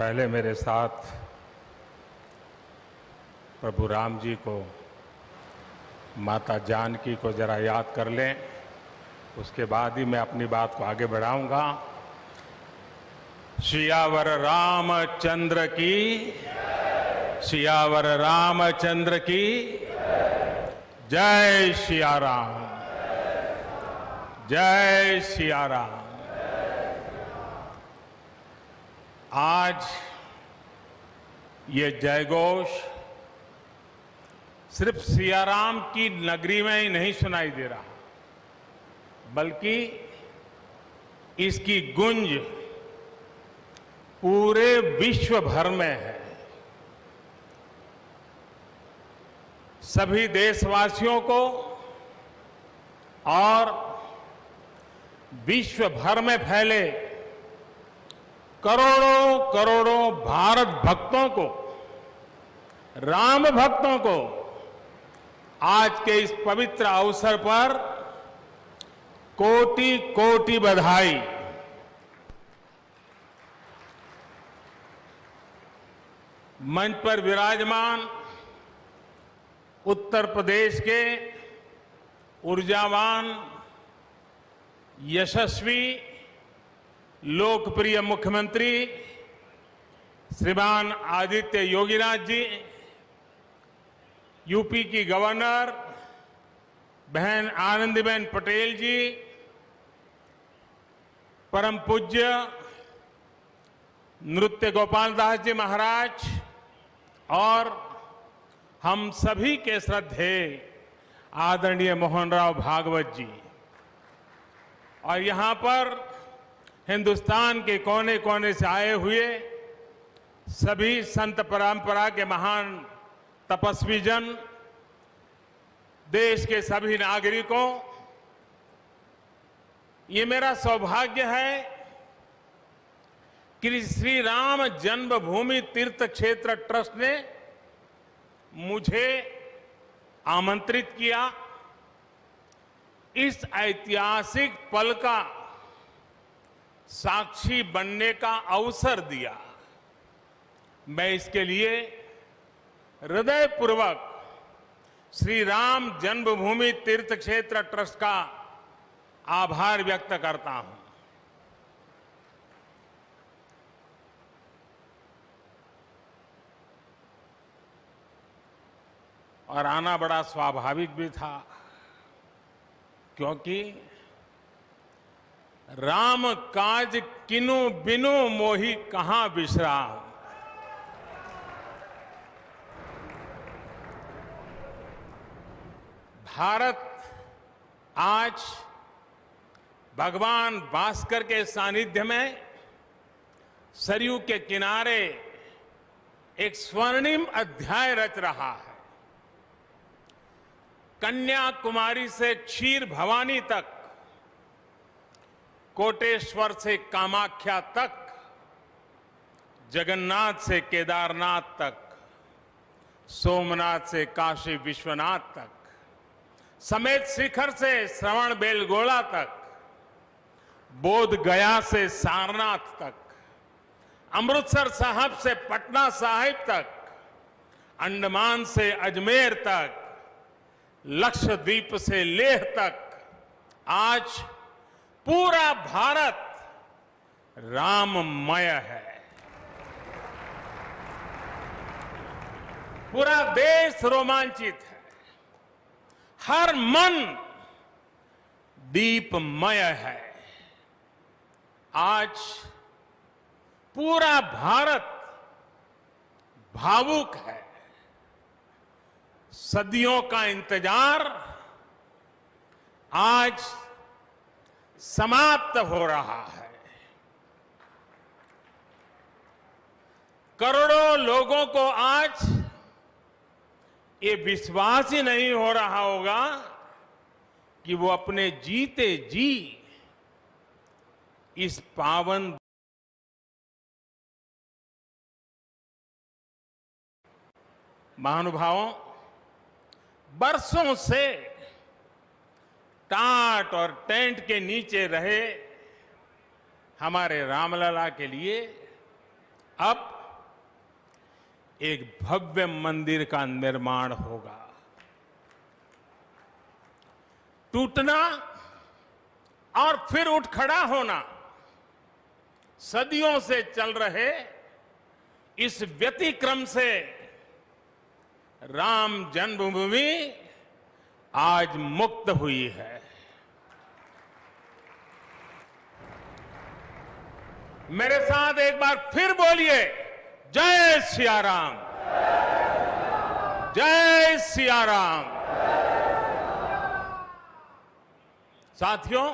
पहले मेरे साथ प्रभु राम जी को, माता जानकी को जरा याद कर लें, उसके बाद ही मैं अपनी बात को आगे बढ़ाऊंगा। सियावर रामचंद्र की, सियावर रामचंद्र की जय सिया राम, जय सिया राम। आज ये जयघोष सिर्फ सियाराम की नगरी में ही नहीं सुनाई दे रहा, बल्कि इसकी गूंज पूरे विश्व भर में है। सभी देशवासियों को और विश्व भर में फैले करोड़ों करोड़ों भारत भक्तों को, राम भक्तों को आज के इस पवित्र अवसर पर कोटि कोटि बधाई। मंच पर विराजमान उत्तर प्रदेश के ऊर्जावान, यशस्वी, लोकप्रिय मुख्यमंत्री श्रीमान आदित्य योगीनाथ जी, यूपी की गवर्नर बहन आनंदीबेन पटेल जी, परम पूज्य नृत्य गोपाल दास जी महाराज और हम सभी के श्रद्धेय आदरणीय मोहनराव भागवत जी, और यहां पर हिंदुस्तान के कोने कोने से आए हुए सभी संत परंपरा के महान तपस्वी जन, देश के सभी नागरिकों, ये मेरा सौभाग्य है कि श्री राम जन्मभूमि तीर्थ क्षेत्र ट्रस्ट ने मुझे आमंत्रित किया, इस ऐतिहासिक पल का साक्षी बनने का अवसर दिया। मैं इसके लिए हृदयपूर्वक श्री राम जन्मभूमि तीर्थ क्षेत्र ट्रस्ट का आभार व्यक्त करता हूं। और आना बड़ा स्वाभाविक भी था, क्योंकि राम काज किनु बिनु मोहि कहां बिसराम। भारत आज भगवान भास्कर के सानिध्य में सरयू के किनारे एक स्वर्णिम अध्याय रच रहा है। कन्याकुमारी से क्षीर भवानी तक, कोटेश्वर से कामाख्या तक, जगन्नाथ से केदारनाथ तक, सोमनाथ से काशी विश्वनाथ तक, समेत शिखर से श्रवण बेलगोला तक, बोध गया से सारनाथ तक, अमृतसर साहब से पटना साहिब तक, अंडमान से अजमेर तक, लक्षद्वीप से लेह तक, आज पूरा भारत राममय है। पूरा देश रोमांचित है, हर मन दीपमय है। आज पूरा भारत भावुक है। सदियों का इंतजार आज समाप्त हो रहा है। करोड़ों लोगों को आज ये विश्वास ही नहीं हो रहा होगा कि वो अपने जीते जी इस पावन महानुभावों, बरसों से टाट और टेंट के नीचे रहे हमारे रामलला के लिए अब एक भव्य मंदिर का निर्माण होगा। टूटना और फिर उठ खड़ा होना, सदियों से चल रहे इस व्यतिक्रम से राम जन्मभूमि आज मुक्त हुई है। मेरे साथ एक बार फिर बोलिए, जय सिया राम, जय सिया राम। साथियों,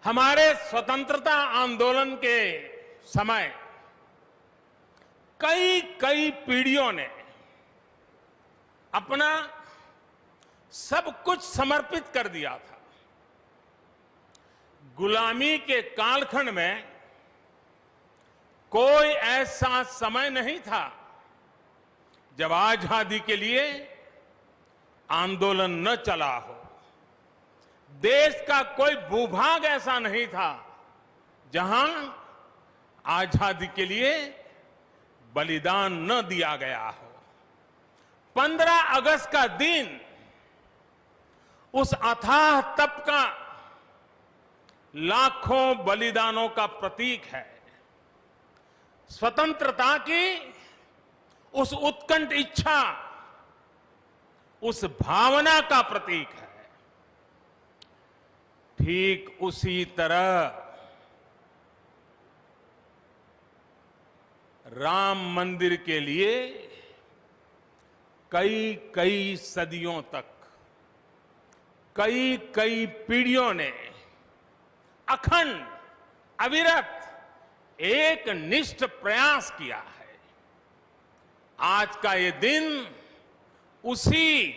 हमारे स्वतंत्रता आंदोलन के समय कई पीढ़ियों ने अपना सब कुछ समर्पित कर दिया था। गुलामी के कालखंड में कोई ऐसा समय नहीं था जब आजादी के लिए आंदोलन न चला हो। देश का कोई भूभाग ऐसा नहीं था जहां आजादी के लिए बलिदान न दिया गया हो। 15 अगस्त का दिन उस अथाह तप का, लाखों बलिदानों का प्रतीक है। स्वतंत्रता की उस उत्कंठ इच्छा, उस भावना का प्रतीक है। ठीक उसी तरह राम मंदिर के लिए कई सदियों तक कई पीढ़ियों ने अखंड, अविरत एक निष्ठ प्रयास किया है। आज का ये दिन उसी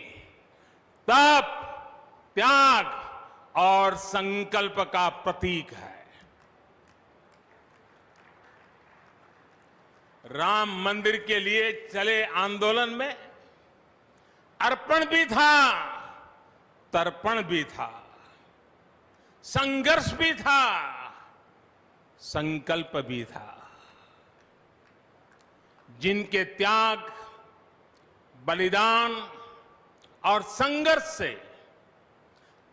तप, त्याग और संकल्प का प्रतीक है। राम मंदिर के लिए चले आंदोलन में अर्पण भी था, तर्पण भी था, संघर्ष भी था, संकल्प भी था। जिनके त्याग, बलिदान और संघर्ष से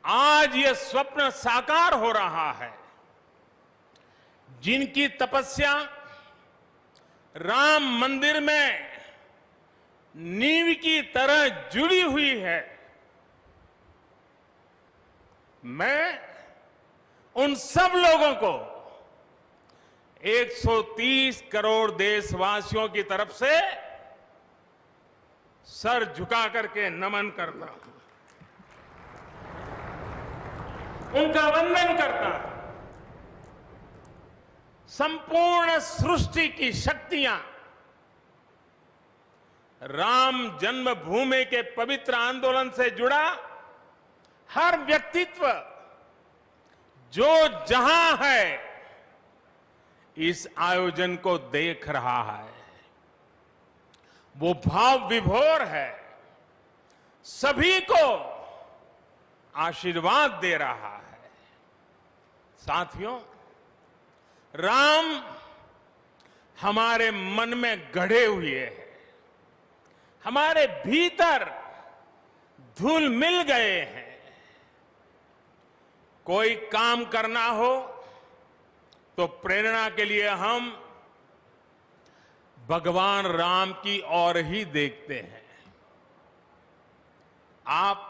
आज ये स्वप्न साकार हो रहा है, जिनकी तपस्या राम मंदिर में नींव की तरह जुड़ी हुई है, मैं उन सब लोगों को 130 करोड़ देशवासियों की तरफ से सर झुका करके नमन करता हूं, उनका वंदन करता हूं। संपूर्ण सृष्टि की शक्तियां राम जन्मभूमि के पवित्र आंदोलन से जुड़ा हर व्यक्तित्व जो जहां है इस आयोजन को देख रहा है, वो भाव विभोर है, सभी को आशीर्वाद दे रहा है। साथियों, राम हमारे मन में गढ़े हुए हैं, हमारे भीतर धुल मिल गए हैं। कोई काम करना हो तो प्रेरणा के लिए हम भगवान राम की ओर ही देखते हैं। आप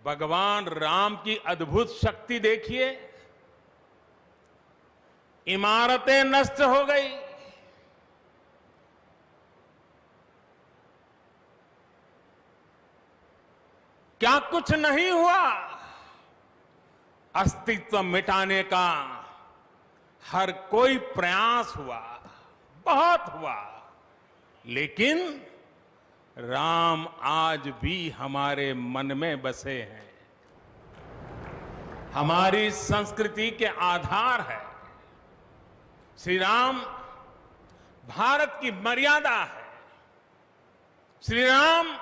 भगवान राम की अद्भुत शक्ति देखिए। इमारतें नष्ट हो गई, क्या कुछ नहीं हुआ? अस्तित्व मिटाने का हर कोई प्रयास हुआ, बहुत हुआ, लेकिन राम आज भी हमारे मन में बसे हैं, हमारी संस्कृति के आधार है। श्री राम भारत की मर्यादा है। श्री राम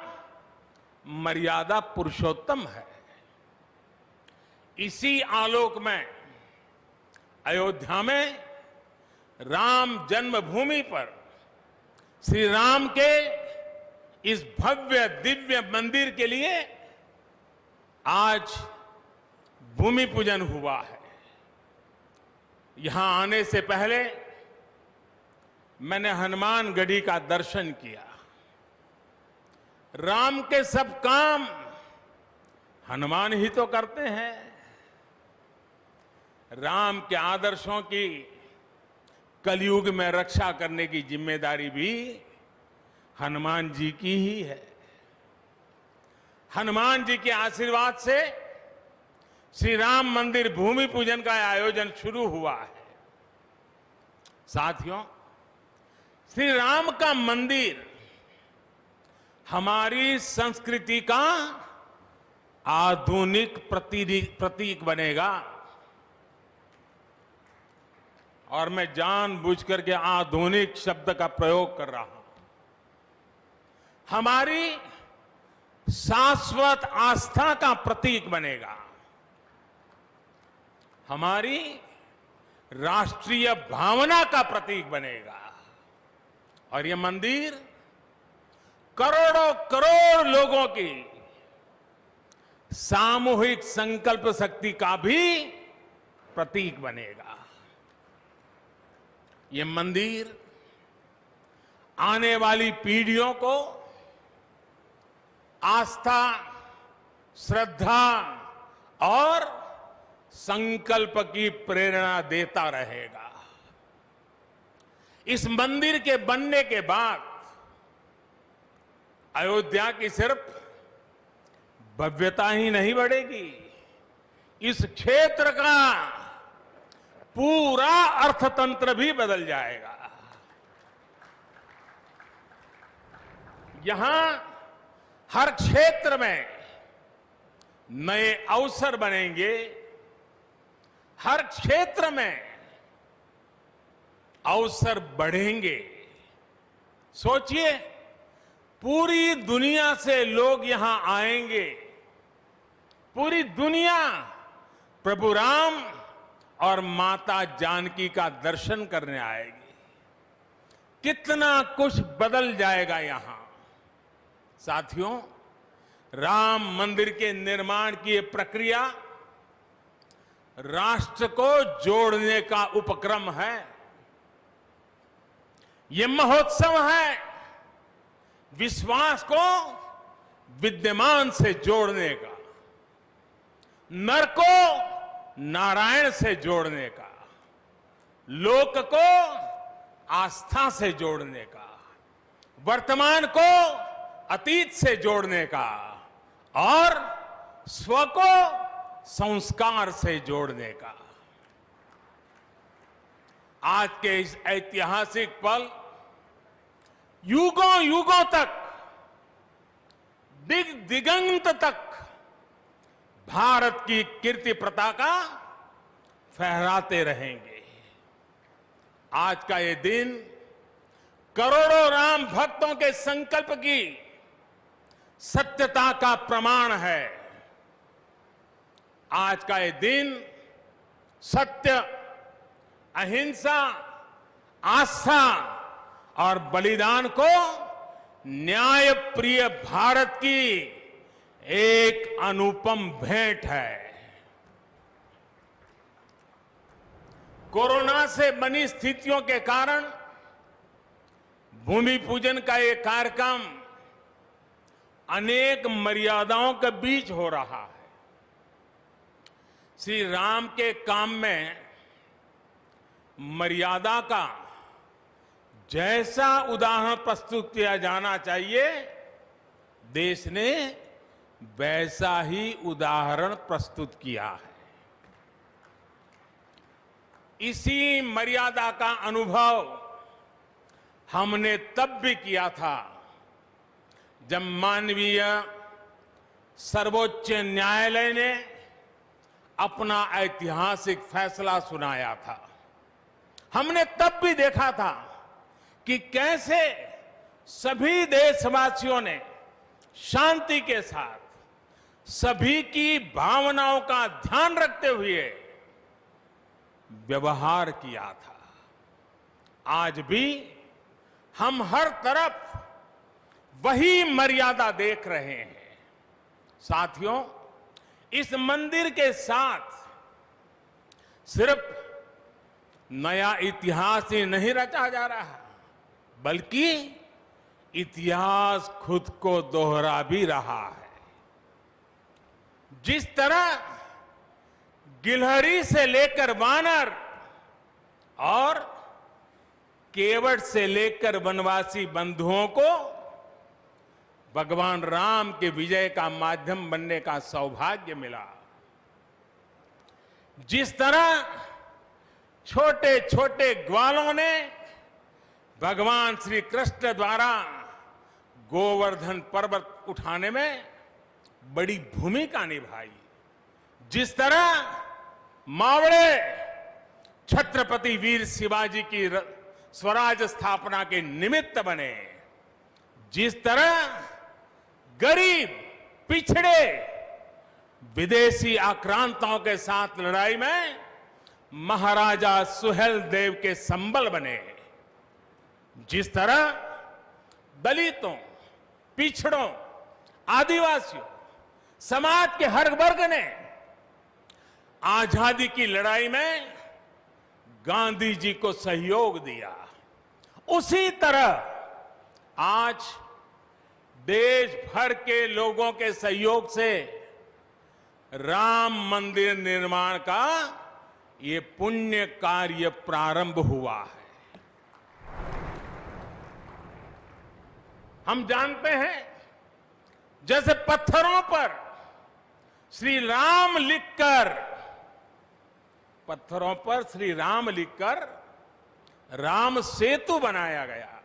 मर्यादा पुरुषोत्तम है। इसी आलोक में अयोध्या में राम जन्मभूमि पर श्री राम के इस भव्य दिव्य मंदिर के लिए आज भूमि पूजन हुआ है। यहां आने से पहले मैंने हनुमान गढ़ी का दर्शन किया। राम के सब काम हनुमान ही तो करते हैं। राम के आदर्शों की कलयुग में रक्षा करने की जिम्मेदारी भी हनुमान जी की ही है। हनुमान जी के आशीर्वाद से श्री राम मंदिर भूमि पूजन का आयोजन शुरू हुआ है। साथियों, श्री राम का मंदिर हमारी संस्कृति का आधुनिक प्रतीक बनेगा। और मैं जानबूझकर के आधुनिक शब्द का प्रयोग कर रहा हूं। हमारी शाश्वत आस्था का प्रतीक बनेगा। हमारी राष्ट्रीय भावना का प्रतीक बनेगा। और यह मंदिर करोड़ों करोड़ लोगों की सामूहिक संकल्प शक्ति का भी प्रतीक बनेगा। यह मंदिर आने वाली पीढ़ियों को आस्था, श्रद्धा और संकल्प की प्रेरणा देता रहेगा। इस मंदिर के बनने के बाद अयोध्या की सिर्फ भव्यता ही नहीं बढ़ेगी, इस क्षेत्र का पूरा अर्थतंत्र भी बदल जाएगा। यहां हर क्षेत्र में नए अवसर बनेंगे। हर क्षेत्र में अवसर बढ़ेंगे। सोचिए, पूरी दुनिया से लोग यहां आएंगे। पूरी दुनिया प्रभु राम और माता जानकी का दर्शन करने आएगी। कितना कुछ बदल जाएगा यहां। साथियों, राम मंदिर के निर्माण की ये प्रक्रिया राष्ट्र को जोड़ने का उपक्रम है। ये महोत्सव है विश्वास को विद्यमान से जोड़ने का, नर को नारायण से जोड़ने का, लोक को आस्था से जोड़ने का, वर्तमान को अतीत से जोड़ने का और स्व को संस्कार से जोड़ने का। आज के इस ऐतिहासिक पल युगों युगों तक, दिगंत तक भारत की कीर्ति पताका फहराते रहेंगे। आज का ये दिन करोड़ों राम भक्तों के संकल्प की सत्यता का प्रमाण है। आज का ये दिन सत्य, अहिंसा, आस्था और बलिदान को न्याय प्रिय भारत की एक अनुपम भेंट है। कोरोना से बनी स्थितियों के कारण भूमि पूजन का ये कार्यक्रम अनेक मर्यादाओं के बीच हो रहा है। श्री राम के काम में मर्यादा का जैसा उदाहरण प्रस्तुत किया जाना चाहिए, देश ने वैसा ही उदाहरण प्रस्तुत किया है। इसी मर्यादा का अनुभव हमने तब भी किया था जब मानवीय सर्वोच्च न्यायालय ने अपना ऐतिहासिक फैसला सुनाया था। हमने तब भी देखा था कि कैसे सभी देशवासियों ने शांति के साथ सभी की भावनाओं का ध्यान रखते हुए व्यवहार किया था। आज भी हम हर तरफ वही मर्यादा देख रहे हैं। साथियों, इस मंदिर के साथ सिर्फ नया इतिहास ही नहीं रचा जा रहा, बल्कि इतिहास खुद को दोहरा भी रहा है। जिस तरह गिलहरी से लेकर वानर और केवट से लेकर वनवासी बंधुओं को भगवान राम के विजय का माध्यम बनने का सौभाग्य मिला, जिस तरह छोटे छोटे ग्वालों ने भगवान श्री कृष्ण द्वारा गोवर्धन पर्वत उठाने में बड़ी भूमिका निभाई, जिस तरह मावड़े छत्रपति वीर शिवाजी की स्वराज स्थापना के निमित्त बने, जिस तरह गरीब पिछड़े विदेशी आक्रांताओं के साथ लड़ाई में महाराजा सुहेल देव के संबल बने, जिस तरह दलितों, पिछड़ों, आदिवासियों, समाज के हर वर्ग ने आजादी की लड़ाई में गांधी जी को सहयोग दिया, उसी तरह आज देश भर के लोगों के सहयोग से राम मंदिर निर्माण का ये पुण्य कार्य प्रारंभ हुआ है। हम जानते हैं, जैसे पत्थरों पर श्री राम लिखकर राम सेतु बनाया गया,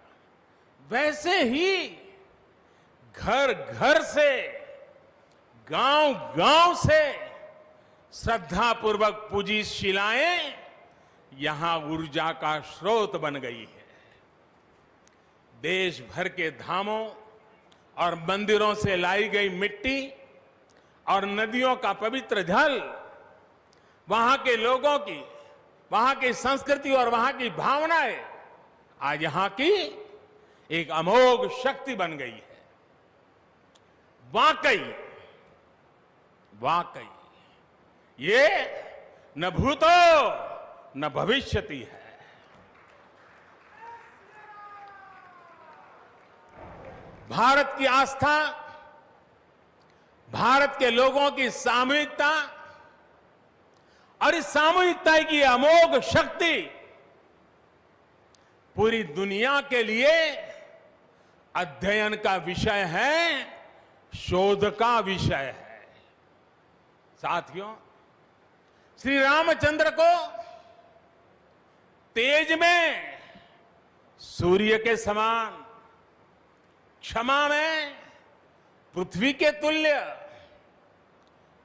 वैसे ही घर घर से, गांव गांव से श्रद्धापूर्वक पूजी शिलाएं यहां ऊर्जा का स्रोत बन गई है। देश भर के धामों और मंदिरों से लाई गई मिट्टी और नदियों का पवित्र जल वहां के लोगों की, वहां की संस्कृति और वहां की भावनाएं आज यहां की एक अमोघ शक्ति बन गई है। वाकई ये न भूतो न भविष्यति है। भारत की आस्था, भारत के लोगों की सामूहिकता और इस सामूहिकता की अमोघ शक्ति पूरी दुनिया के लिए अध्ययन का विषय है, शोध का विषय है। साथियों, श्री रामचंद्र को तेज में सूर्य के समान, क्षमा में पृथ्वी के तुल्य,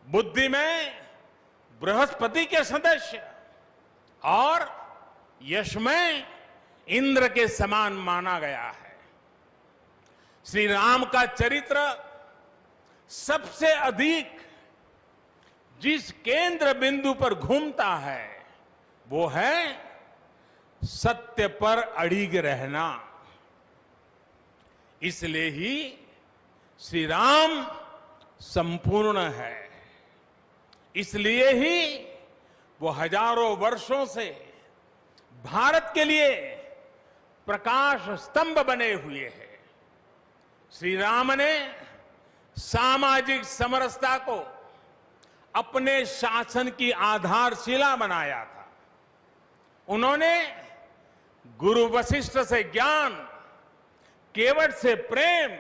बुद्धि में बृहस्पति के सदस्य और यश में इंद्र के समान माना गया है। श्री राम का चरित्र सबसे अधिक जिस केंद्र बिंदु पर घूमता है वो है सत्य पर अड़िग रहना। इसलिए ही श्री राम संपूर्ण है, इसलिए ही वो हजारों वर्षों से भारत के लिए प्रकाश स्तंभ बने हुए हैं। श्री राम ने सामाजिक समरसता को अपने शासन की आधारशिला बनाया था। उन्होंने गुरु वशिष्ठ से ज्ञान, केवट से प्रेम,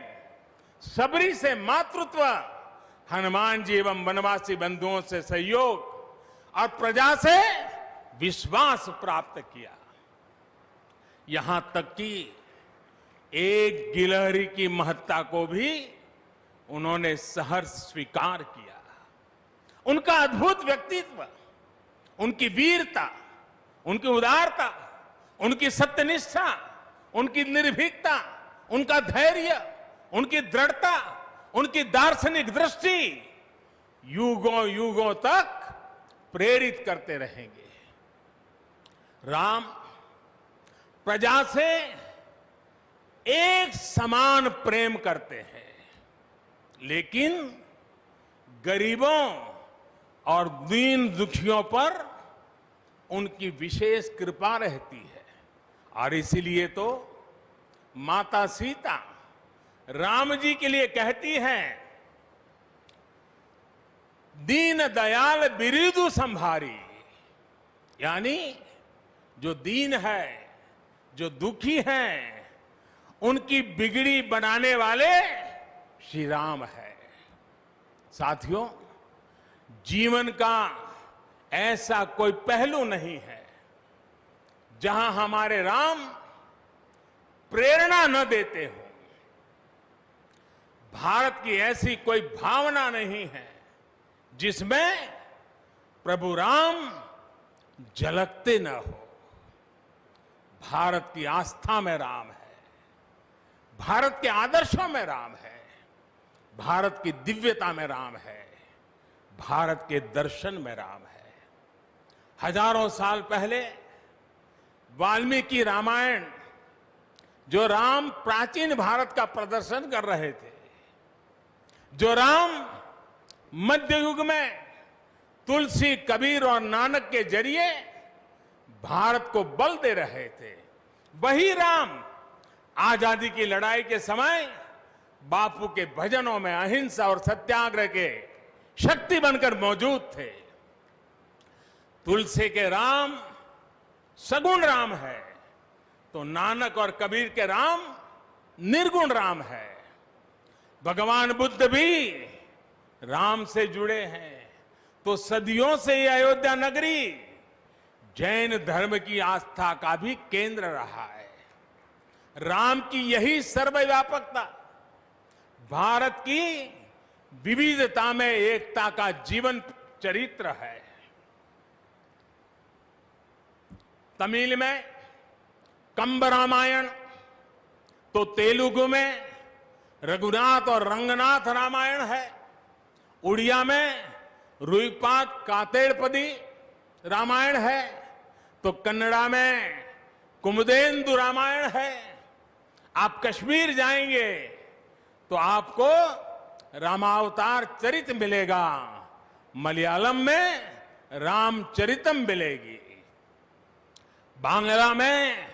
सबरी से मातृत्व, हनुमान जी एवं वनवासी बंधुओं से सहयोग और प्रजा से विश्वास प्राप्त किया। यहां तक कि एक गिलहरी की महत्ता को भी उन्होंने सहर्ष स्वीकार किया। उनका अद्भुत व्यक्तित्व, उनकी वीरता, उनकी उदारता, उनकी सत्यनिष्ठा, उनकी निर्भीकता, उनका धैर्य, उनकी दृढ़ता, उनकी दार्शनिक दृष्टि युगों युगों तक प्रेरित करते रहेंगे। राम प्रजा से एक समान प्रेम करते हैं, लेकिन गरीबों और दीन दुखियों पर उनकी विशेष कृपा रहती है। और इसीलिए तो माता सीता राम जी के लिए कहती हैं, दीन दयाल बिरिदु संभारी, यानी जो दीन है, जो दुखी हैं, उनकी बिगड़ी बनाने वाले श्री राम है। साथियों, जीवन का ऐसा कोई पहलू नहीं है जहां हमारे राम प्रेरणा न देते हो। भारत की ऐसी कोई भावना नहीं है जिसमें प्रभु राम झलकते न हो। भारत की आस्था में राम है, भारत के आदर्शों में राम है, भारत की दिव्यता में राम है, भारत के दर्शन में राम है। हजारों साल पहले वाल्मीकि रामायण, जो राम प्राचीन भारत का प्रदर्शन कर रहे थे, जो राम मध्य युग में तुलसी, कबीर और नानक के जरिए भारत को बल दे रहे थे, वही राम आजादी की लड़ाई के समय बापू के भजनों में अहिंसा और सत्याग्रह के शक्ति बनकर मौजूद थे। तुलसी के राम सगुण राम है, तो नानक और कबीर के राम निर्गुण राम है। भगवान बुद्ध भी राम से जुड़े हैं, तो सदियों से ये अयोध्या नगरी जैन धर्म की आस्था का भी केंद्र रहा है। राम की यही सर्वव्यापकता भारत की विविधता में एकता का जीवन चरित्र है। तमिल में कंब रामायण, तो तेलुगु में रघुनाथ और रंगनाथ रामायण है। उड़िया में रुईपात कातेड़पदी रामायण है, तो कन्नड़ा में कुमुदेंदु रामायण है। आप कश्मीर जाएंगे तो आपको रामावतार चरित मिलेगा, मलयालम में रामचरितम मिलेगी, बांग्ला में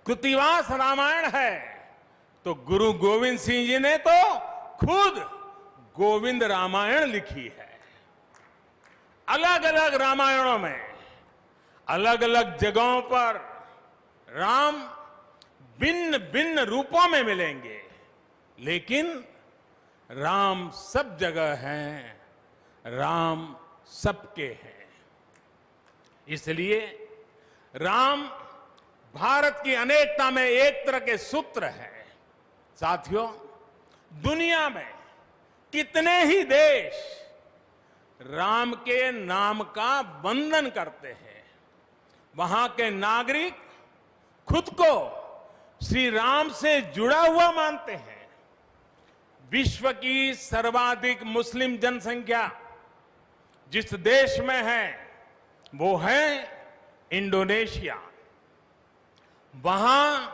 कृतिवास रामायण है, तो गुरु गोविंद सिंह जी ने तो खुद गोविंद रामायण लिखी है। अलग अलग रामायणों में अलग अलग जगहों पर राम भिन्न भिन्न रूपों में मिलेंगे, लेकिन राम सब जगह हैं, राम सबके हैं। इसलिए राम भारत की अनेकता में एक तरह के सूत्र है। साथियों, दुनिया में कितने ही देश राम के नाम का वंदन करते हैं, वहां के नागरिक खुद को श्री राम से जुड़ा हुआ मानते हैं। विश्व की सर्वाधिक मुस्लिम जनसंख्या जिस देश में है वो है इंडोनेशिया। वहां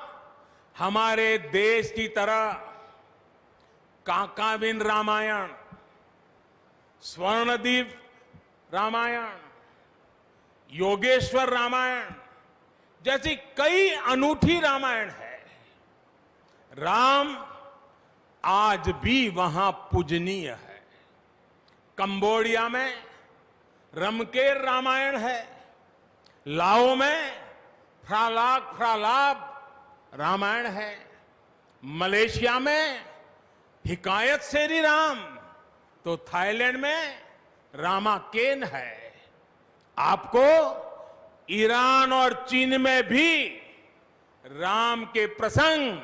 हमारे देश की तरह काकाविन रामायण, स्वर्णदीप रामायण, योगेश्वर रामायण जैसी कई अनूठी रामायण है। राम आज भी वहां पूजनीय है। कंबोडिया में रमकेर रामायण है, लाओ में फ्रालाब रामायण है, मलेशिया में हिकायत सेरी राम, तो थाईलैंड में रामाकेन है। आपको ईरान और चीन में भी राम के प्रसंग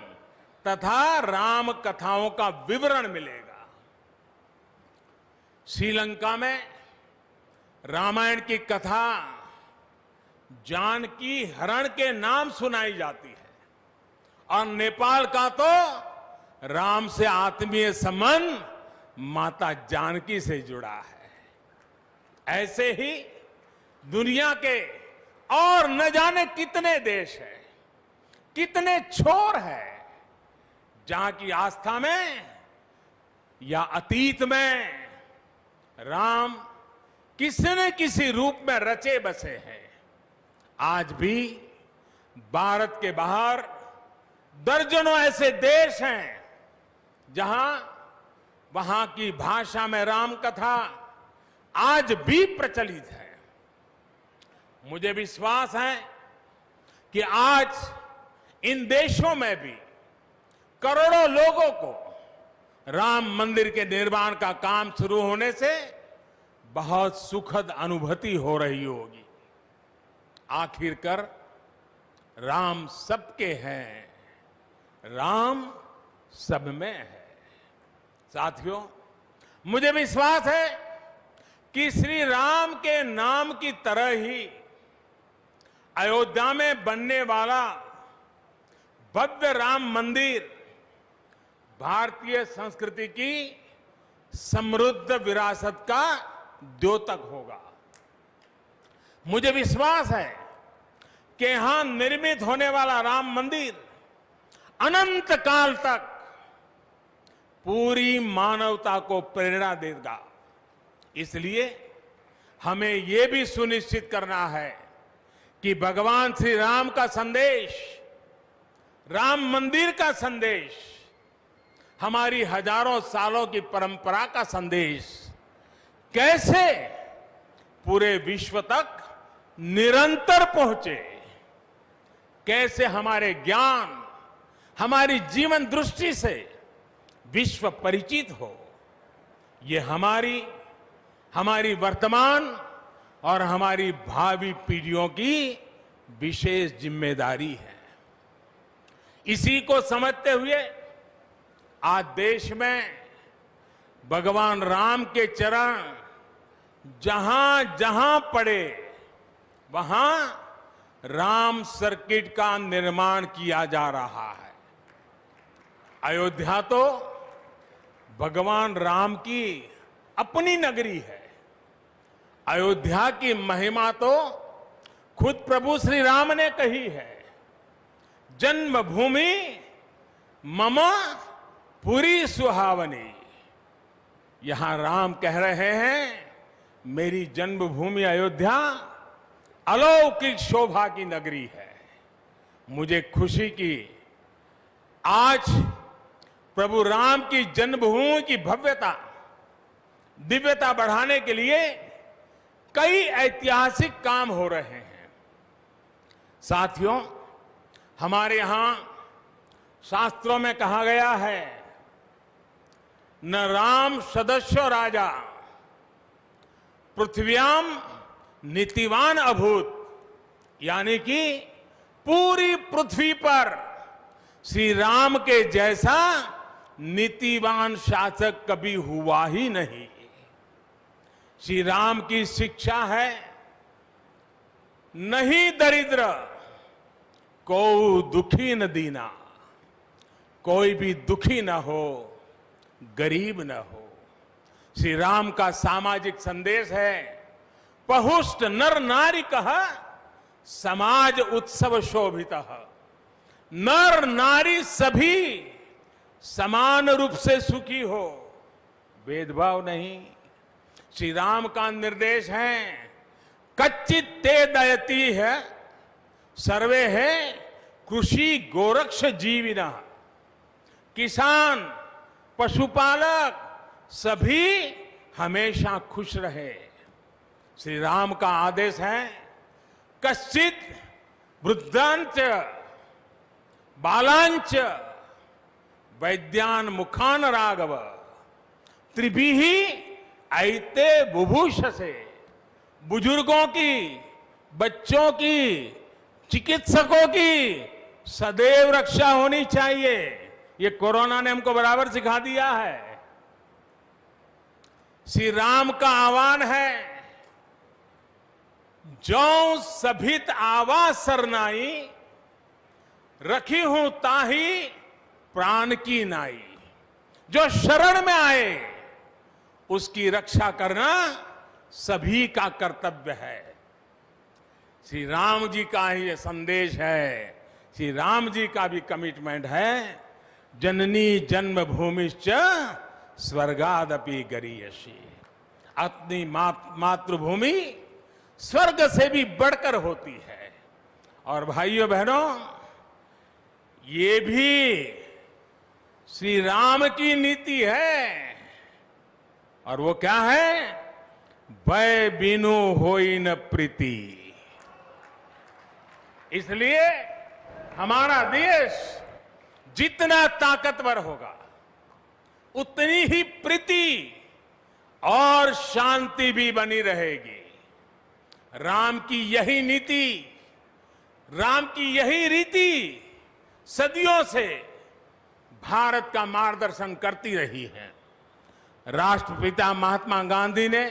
तथा राम कथाओं का विवरण मिलेगा। श्रीलंका में रामायण की कथा जानकी हरण के नाम सुनाई जाती है, और नेपाल का तो राम से आत्मीय संबंध माता जानकी से जुड़ा है। ऐसे ही दुनिया के और न जाने कितने देश हैं, कितने छोर हैं, जहां की आस्था में या अतीत में राम किसी न किसी रूप में रचे बसे हैं, आज भी भारत के बाहर दर्जनों ऐसे देश हैं जहां वहां की भाषा में राम कथा आज भी प्रचलित है। मुझे विश्वास है कि आज इन देशों में भी करोड़ों लोगों को राम मंदिर के निर्माण का काम शुरू होने से बहुत सुखद अनुभूति हो रही होगी। आखिरकार राम सबके हैं, राम सब में है। साथियों, मुझे विश्वास है कि श्री राम के नाम की तरह ही अयोध्या में बनने वाला भव्य राम मंदिर भारतीय संस्कृति की समृद्ध विरासत का द्योतक होगा। मुझे विश्वास है कि यहां निर्मित होने वाला राम मंदिर अनंत काल तक पूरी मानवता को प्रेरणा देगा। इसलिए हमें यह भी सुनिश्चित करना है कि भगवान श्री राम का संदेश, राम मंदिर का संदेश, हमारी हजारों सालों की परंपरा का संदेश कैसे पूरे विश्व तक निरंतर पहुंचे, कैसे हमारे ज्ञान, हमारी जीवन दृष्टि से विश्व परिचित हो, ये हमारी वर्तमान और हमारी भावी पीढ़ियों की विशेष जिम्मेदारी है। इसी को समझते हुए आज देश में भगवान राम के चरण जहां जहां पड़े वहां राम सर्किट का निर्माण किया जा रहा है। अयोध्या तो भगवान राम की अपनी नगरी है। अयोध्या की महिमा तो खुद प्रभु श्री राम ने कही है, जन्मभूमि मम पुरी सुहावनी। यहां राम कह रहे हैं, मेरी जन्मभूमि अयोध्या अलौकिक शोभा की नगरी है। मुझे खुशी की आज प्रभु राम की जन्मभूमि की भव्यता, दिव्यता बढ़ाने के लिए कई ऐतिहासिक काम हो रहे हैं। साथियों, हमारे यहां शास्त्रों में कहा गया है, न राम सदस्यो राजा पृथ्व्याम नीतिवान अभूत, यानी कि पूरी पृथ्वी पर श्री राम के जैसा नीतिवान शासक कभी हुआ ही नहीं। श्री राम की शिक्षा है, नहीं दरिद्र को दुखी न दीना, कोई भी दुखी न हो, गरीब न हो। श्री राम का सामाजिक संदेश है, पहुष्ट नर नारी कह समाज उत्सव शोभितः। नर नारी सभी समान रूप से सुखी हो, भेदभाव नहीं। श्री राम का निर्देश है, कच्चित ते दयती है सर्वे है कृषि गोरक्ष जीविना। किसान, पशुपालक सभी हमेशा खुश रहे। श्री राम का आदेश है, कश्चित वृद्धांच बालांच वैद्यान मुखान राघव त्रिभिहि ऐते बुभूष से। बुजुर्गों की, बच्चों की, चिकित्सकों की सदैव रक्षा होनी चाहिए। ये कोरोना ने हमको बराबर सिखा दिया है। श्री राम का आह्वान है, जो सभित आवास सरनाई रखी हूं ताही प्राण की नाई। जो शरण में आए उसकी रक्षा करना सभी का कर्तव्य है। श्री राम जी का ही ये संदेश है, श्री राम जी का भी कमिटमेंट है, जननी जन्मभूमिश्च स्वर्गादपि गरीयसी। अपनी मातृभूमि स्वर्ग से भी बढ़कर होती है। और भाइयों बहनों, ये भी श्री राम की नीति है। और वो क्या है? भय बिनु होई न प्रीति। इसलिए हमारा देश जितना ताकतवर होगा, उतनी ही प्रीति और शांति भी बनी रहेगी। राम की यही नीति, राम की यही रीति सदियों से भारत का मार्गदर्शन करती रही है। राष्ट्रपिता महात्मा गांधी ने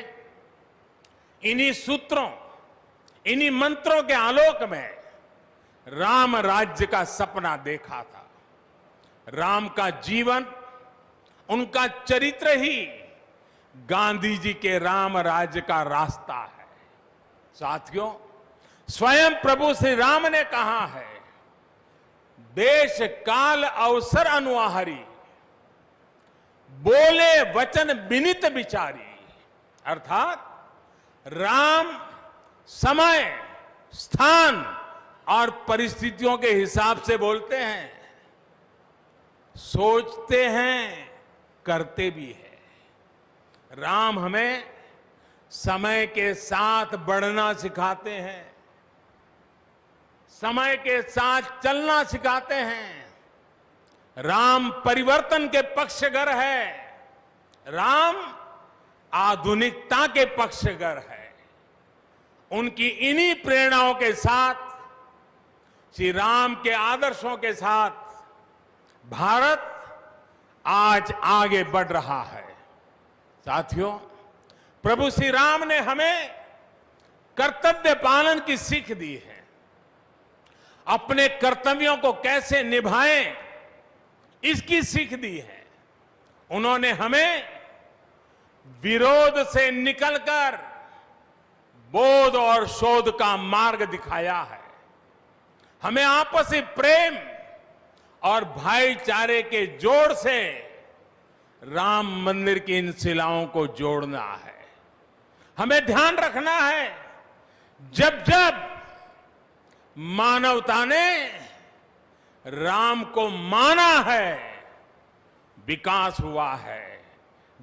इन्हीं सूत्रों, इन्हीं मंत्रों के आलोक में राम राज्य का सपना देखा था। राम का जीवन, उनका चरित्र ही गांधी जी के राम राज्य का रास्ता है। साथियों, स्वयं प्रभु श्री राम ने कहा है, देश काल अवसर अनुआहारी, बोले वचन विनित विचारी। अर्थात राम समय, स्थान और परिस्थितियों के हिसाब से बोलते हैं, सोचते हैं, करते भी है। राम हमें समय के साथ बढ़ना सिखाते हैं, समय के साथ चलना सिखाते हैं। राम परिवर्तन के पक्षगर है, राम आधुनिकता के पक्षगर है। उनकी इन्हीं प्रेरणाओं के साथ, श्री राम के आदर्शों के साथ भारत आज आगे बढ़ रहा है। साथियों, प्रभु श्री राम ने हमें कर्तव्य पालन की सीख दी है। अपने कर्तव्यों को कैसे निभाएं, इसकी सीख दी है। उन्होंने हमें विरोध से निकलकर बोध और शोध का मार्ग दिखाया है। हमें आपसी प्रेम और भाईचारे के जोड़ से राम मंदिर की इन शिलाओं को जोड़ना है। हमें ध्यान रखना है, जब जब मानवता ने राम को माना है, विकास हुआ है।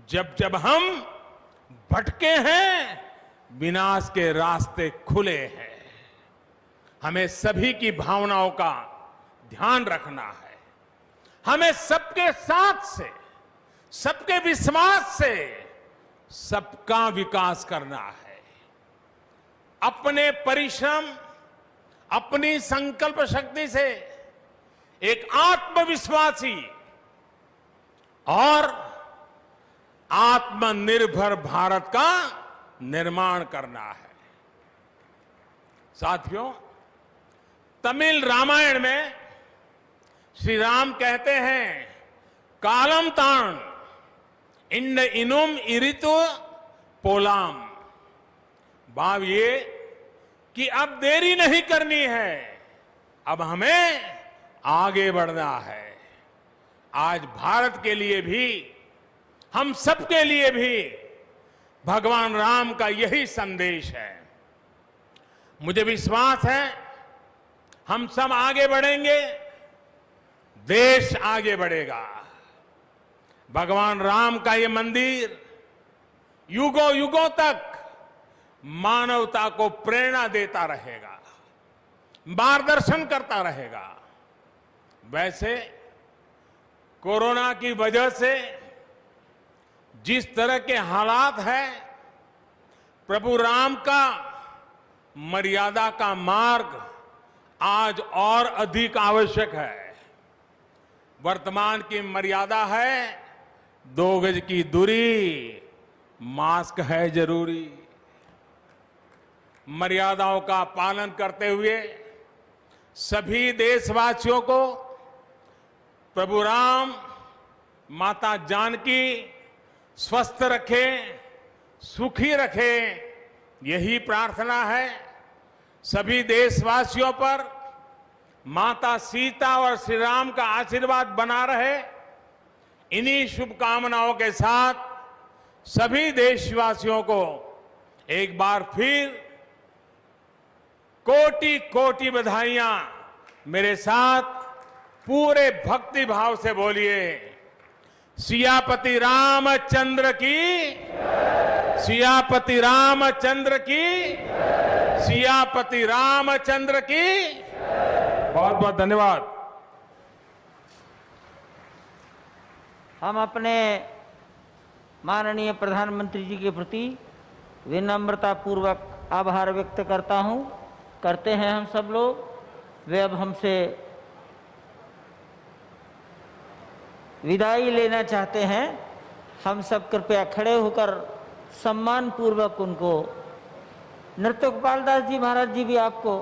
जब जब हम भटके हैं, विनाश के रास्ते खुले हैं। हमें सभी की भावनाओं का ध्यान रखना है। हमें सबके साथ से, सबके विश्वास से सबका विकास करना है। अपने परिश्रम, अपनी संकल्प शक्ति से एक आत्मविश्वासी और आत्मनिर्भर भारत का निर्माण करना है। साथियों, तमिल रामायण में श्री राम कहते हैं, कालम ताण इंड इनुम इरितु पोलाम। भाव ये कि अब देरी नहीं करनी है, अब हमें आगे बढ़ना है। आज भारत के लिए भी, हम सबके लिए भी भगवान राम का यही संदेश है। मुझे विश्वास है, हम सब आगे बढ़ेंगे, देश आगे बढ़ेगा। भगवान राम का ये मंदिर युगों युगों तक मानवता को प्रेरणा देता रहेगा, मार्गदर्शन करता रहेगा। वैसे कोरोना की वजह से जिस तरह के हालात हैं, प्रभु राम का मर्यादा का मार्ग आज और अधिक आवश्यक है। वर्तमान की मर्यादा है 2 गज की दूरी, मास्क है जरूरी। मर्यादाओं का पालन करते हुए सभी देशवासियों को प्रभु राम, माता जानकी स्वस्थ रखें, सुखी रखें, यही प्रार्थना है। सभी देशवासियों पर माता सीता और श्री राम का आशीर्वाद बना रहे, इन्हीं शुभकामनाओं के साथ सभी देशवासियों को एक बार फिर कोटि कोटि बधाइयां। मेरे साथ पूरे भक्ति भाव से बोलिए, सियापति रामचंद्र की, सियापति रामचंद्र की, सियापति रामचंद्र की। बहुत बहुत धन्यवाद। हम अपने माननीय प्रधानमंत्री जी के प्रति विनम्रता पूर्वक आभार व्यक्त करते हैं हम सब लोग। वे अब हमसे विदाई लेना चाहते हैं। हम सब कृपया खड़े होकर सम्मान पूर्वक उनको, नृत्य गोपाल दास जी महाराज जी भी आपको